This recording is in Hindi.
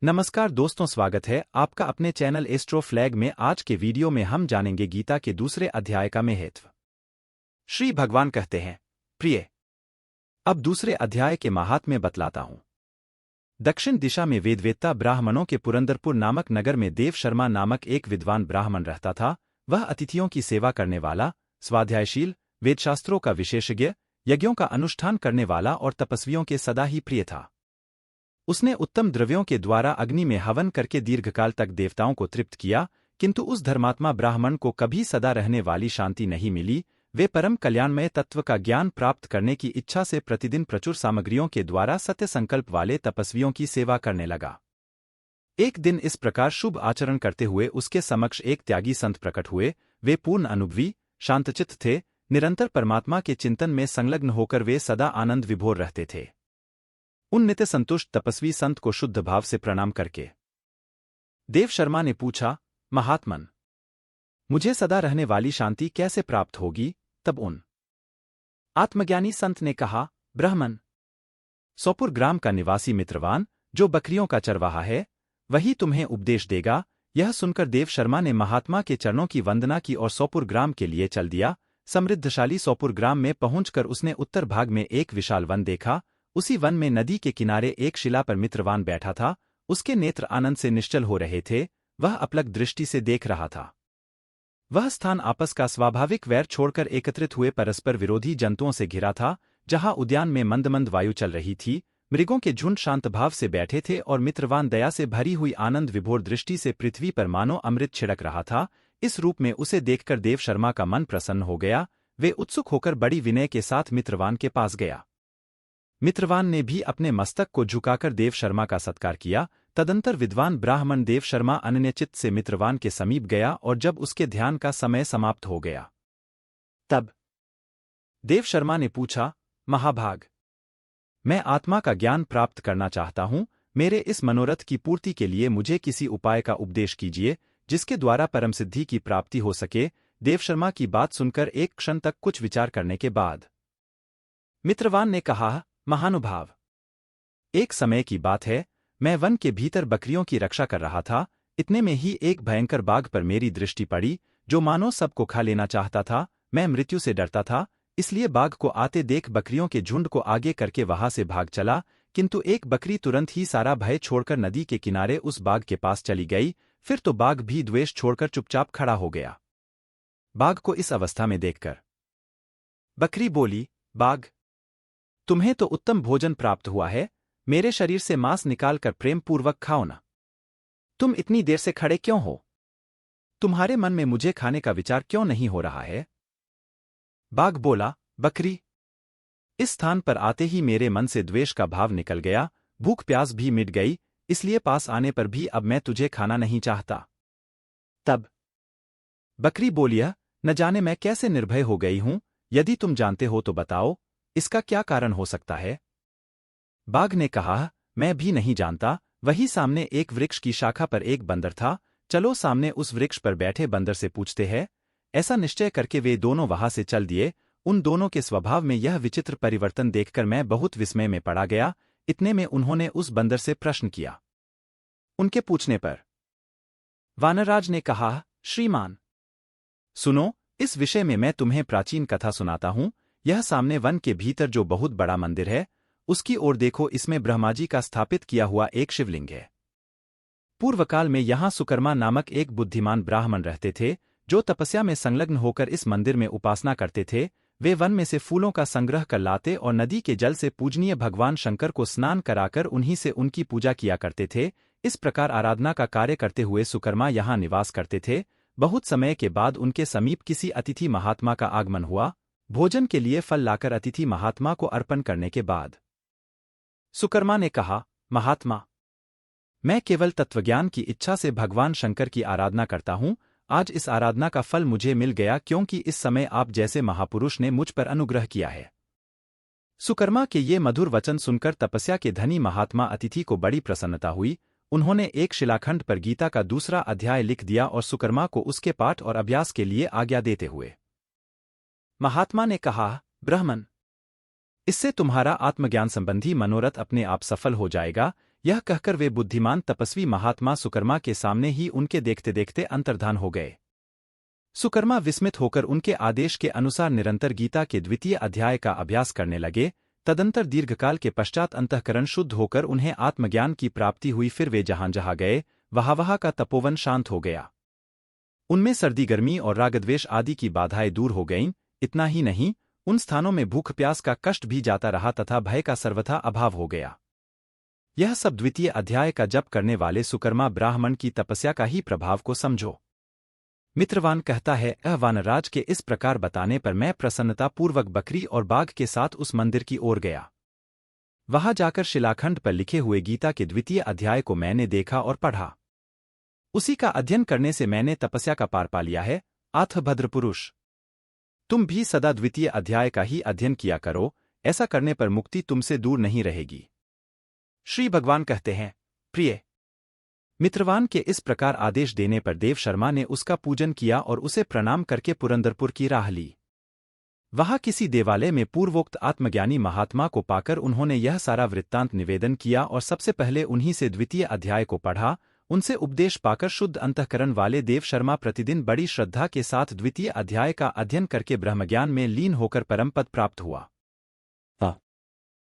नमस्कार दोस्तों, स्वागत है आपका अपने चैनल एस्ट्रो फ्लैग में। आज के वीडियो में हम जानेंगे गीता के दूसरे अध्याय का महत्व। श्री भगवान कहते हैं, प्रिय, अब दूसरे अध्याय के महात्म्य बतलाता हूं। दक्षिण दिशा में वेदवेत्ता ब्राह्मणों के पुरंदरपुर नामक नगर में देव शर्मा नामक एक विद्वान ब्राह्मण रहता था। वह अतिथियों की सेवा करने वाला, स्वाध्यायशील, वेदशास्त्रों का विशेषज्ञ, यज्ञों का अनुष्ठान करने वाला और तपस्वियों के सदा ही प्रिय था। उसने उत्तम द्रव्यों के द्वारा अग्नि में हवन करके दीर्घकाल तक देवताओं को तृप्त किया, किंतु उस धर्मात्मा ब्राह्मण को कभी सदा रहने वाली शांति नहीं मिली। वे परम कल्याणमय तत्व का ज्ञान प्राप्त करने की इच्छा से प्रतिदिन प्रचुर सामग्रियों के द्वारा सत्य संकल्प वाले तपस्वियों की सेवा करने लगा। एक दिन इस प्रकार शुभ आचरण करते हुए उसके समक्ष एक त्यागी संत प्रकट हुए। वे पूर्ण अनुभवी, शांतचित्त थे। निरंतर परमात्मा के चिंतन में संलग्न होकर वे सदा आनंद विभोर रहते थे। उन नित्य संतुष्ट तपस्वी संत को शुद्ध भाव से प्रणाम करके देव शर्मा ने पूछा, महात्मन, मुझे सदा रहने वाली शांति कैसे प्राप्त होगी? तब उन आत्मज्ञानी संत ने कहा, ब्राह्मण, सोपुर ग्राम का निवासी मित्रवान, जो बकरियों का चरवाहा है, वही तुम्हें उपदेश देगा। यह सुनकर देव शर्मा ने महात्मा के चरणों की वंदना की और सोपुर ग्राम के लिए चल दिया। समृद्धशाली सोपुर ग्राम में पहुंचकर उसने उत्तर भाग में एक विशाल वन देखा। उसी वन में नदी के किनारे एक शिला पर मित्रवान बैठा था। उसके नेत्र आनंद से निश्चल हो रहे थे। वह अपलक दृष्टि से देख रहा था। वह स्थान आपस का स्वाभाविक वैर छोड़कर एकत्रित हुए परस्पर विरोधी जंतुओं से घिरा था। जहां उद्यान में मंद मंद वायु चल रही थी, मृगों के झुंड शांत भाव से बैठे थे और मित्रवान दया से भरी हुई आनंद विभोर दृष्टि से पृथ्वी पर मानो अमृत छिड़क रहा था। इस रूप में उसे देखकर देव शर्मा का मन प्रसन्न हो गया। वे उत्सुक होकर बड़ी विनय के साथ मित्रवान के पास गया। मित्रवान ने भी अपने मस्तक को झुकाकर देव शर्मा का सत्कार किया। तदंतर विद्वान ब्राह्मण देव शर्मा अनन्यचित्त से मित्रवान के समीप गया और जब उसके ध्यान का समय समाप्त हो गया, तब देव शर्मा ने पूछा, महाभाग, मैं आत्मा का ज्ञान प्राप्त करना चाहता हूं। मेरे इस मनोरथ की पूर्ति के लिए मुझे किसी उपाय का उपदेश कीजिए, जिसके द्वारा परम सिद्धि की प्राप्ति हो सके। देव शर्मा की बात सुनकर एक क्षण तक कुछ विचार करने के बाद मित्रवान ने कहा, महानुभाव, एक समय की बात है, मैं वन के भीतर बकरियों की रक्षा कर रहा था। इतने में ही एक भयंकर बाघ पर मेरी दृष्टि पड़ी, जो मानो सबको खा लेना चाहता था। मैं मृत्यु से डरता था, इसलिए बाघ को आते देख बकरियों के झुंड को आगे करके वहां से भाग चला। किंतु एक बकरी तुरंत ही सारा भय छोड़कर नदी के किनारे उस बाघ के पास चली गई। फिर तो बाघ भी द्वेष छोड़कर चुपचाप खड़ा हो गया। बाघ को इस अवस्था में देखकर बकरी बोली, बाघ, तुम्हें तो उत्तम भोजन प्राप्त हुआ है। मेरे शरीर से मांस निकालकर प्रेम पूर्वक खाओ ना। तुम इतनी देर से खड़े क्यों हो? तुम्हारे मन में मुझे खाने का विचार क्यों नहीं हो रहा है? बाघ बोला, बकरी, इस स्थान पर आते ही मेरे मन से द्वेष का भाव निकल गया, भूख प्यास भी मिट गई, इसलिए पास आने पर भी अब मैं तुझे खाना नहीं चाहता। तब बकरी बोलिया, न जाने मैं कैसे निर्भय हो गई हूं। यदि तुम जानते हो तो बताओ, इसका क्या कारण हो सकता है? बाघ ने कहा, मैं भी नहीं जानता। वही सामने एक वृक्ष की शाखा पर एक बंदर था। चलो सामने उस वृक्ष पर बैठे बंदर से पूछते हैं। ऐसा निश्चय करके वे दोनों वहां से चल दिए। उन दोनों के स्वभाव में यह विचित्र परिवर्तन देखकर मैं बहुत विस्मय में पड़ा गया। इतने में उन्होंने उस बंदर से प्रश्न किया। उनके पूछने पर वानरराज ने कहा, श्रीमान, सुनो, इस विषय में मैं तुम्हें प्राचीन कथा सुनाता हूं। यह सामने वन के भीतर जो बहुत बड़ा मंदिर है, उसकी ओर देखो। इसमें ब्रह्माजी का स्थापित किया हुआ एक शिवलिंग है। पूर्वकाल में यहां सुकर्मा नामक एक बुद्धिमान ब्राह्मण रहते थे, जो तपस्या में संलग्न होकर इस मंदिर में उपासना करते थे। वे वन में से फूलों का संग्रह कर लाते और नदी के जल से पूजनीय भगवान शंकर को स्नान कराकर उन्हीं से उनकी पूजा किया करते थे। इस प्रकार आराधना का कार्य करते हुए सुकर्मा यहां निवास करते थे। बहुत समय के बाद उनके समीप किसी अतिथि महात्मा का आगमन हुआ। भोजन के लिए फल लाकर अतिथि महात्मा को अर्पण करने के बाद सुकर्मा ने कहा, महात्मा, मैं केवल तत्वज्ञान की इच्छा से भगवान शंकर की आराधना करता हूं। आज इस आराधना का फल मुझे मिल गया, क्योंकि इस समय आप जैसे महापुरुष ने मुझ पर अनुग्रह किया है। सुकर्मा के ये मधुर वचन सुनकर तपस्या के धनी महात्मा अतिथि को बड़ी प्रसन्नता हुई। उन्होंने एक शिलाखंड पर गीता का दूसरा अध्याय लिख दिया और सुकर्मा को उसके पाठ और अभ्यास के लिए आज्ञा देते हुए महात्मा ने कहा, ब्राह्मण, इससे तुम्हारा आत्मज्ञान संबंधी मनोरथ अपने आप सफल हो जाएगा। यह कहकर वे बुद्धिमान तपस्वी महात्मा सुकर्मा के सामने ही उनके देखते देखते अंतर्धान हो गए। सुकर्मा विस्मित होकर उनके आदेश के अनुसार निरंतर गीता के द्वितीय अध्याय का अभ्यास करने लगे। तदंतर दीर्घकाल के पश्चात अंतःकरण शुद्ध होकर उन्हें आत्मज्ञान की प्राप्ति हुई। फिर वे जहां जहां गए वहां का तपोवन शांत हो गया। उनमें सर्दी गर्मी और रागद्वेष आदि की बाधाएं दूर हो गईं। इतना ही नहीं, उन स्थानों में भूख प्यास का कष्ट भी जाता रहा तथा भय का सर्वथा अभाव हो गया। यह सब द्वितीय अध्याय का जप करने वाले सुकर्मा ब्राह्मण की तपस्या का ही प्रभाव को समझो। मित्रवान कहता है, वानराज के इस प्रकार बताने पर मैं प्रसन्नतापूर्वक बकरी और बाघ के साथ उस मंदिर की ओर गया। वहां जाकर शिलाखंड पर लिखे हुए गीता के द्वितीय अध्याय को मैंने देखा और पढ़ा। उसी का अध्ययन करने से मैंने तपस्या का पार पा लिया है। आथ भद्रपुरुष, तुम भी सदा द्वितीय अध्याय का ही अध्ययन किया करो, ऐसा करने पर मुक्ति तुमसे दूर नहीं रहेगी। श्री भगवान कहते हैं, प्रिय मित्रवान के इस प्रकार आदेश देने पर देव शर्मा ने उसका पूजन किया और उसे प्रणाम करके पुरंदरपुर की राह ली। वहां किसी देवालय में पूर्वोक्त आत्मज्ञानी महात्मा को पाकर उन्होंने यह सारा वृत्तांत निवेदन किया और सबसे पहले उन्हीं से द्वितीय अध्याय को पढ़ा। उनसे उपदेश पाकर शुद्ध अंतःकरण वाले देव शर्मा प्रतिदिन बड़ी श्रद्धा के साथ द्वितीय अध्याय का अध्ययन करके ब्रह्मज्ञान में लीन होकर परम पद प्राप्त हुआ।